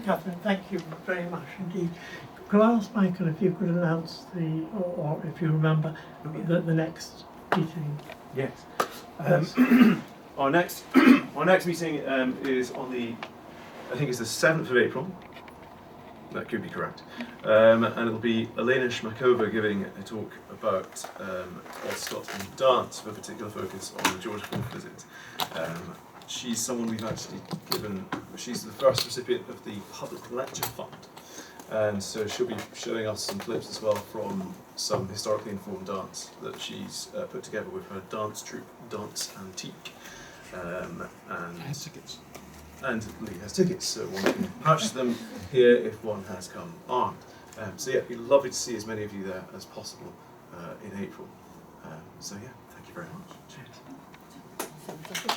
Catherine, thank you very much indeed. Could I ask Michael if you could announce or if you remember, the next meeting? Yes. Our next meeting is on I think it's the 7th of April. That could be correct. And it'll be Elena Shmakova giving a talk about Old Scotsman dance with a particular focus on the George IV visit. She's someone we've actually she's the first recipient of the Public Lecture Fund. And so she'll be showing us some clips as well from some historically informed dance that she's put together with her dance troupe, Dance Antique. And Lee has tickets, so one can purchase them here if one has come armed. So yeah, it'd be lovely to see as many of you there as possible in April. So yeah, thank you very much. Cheers.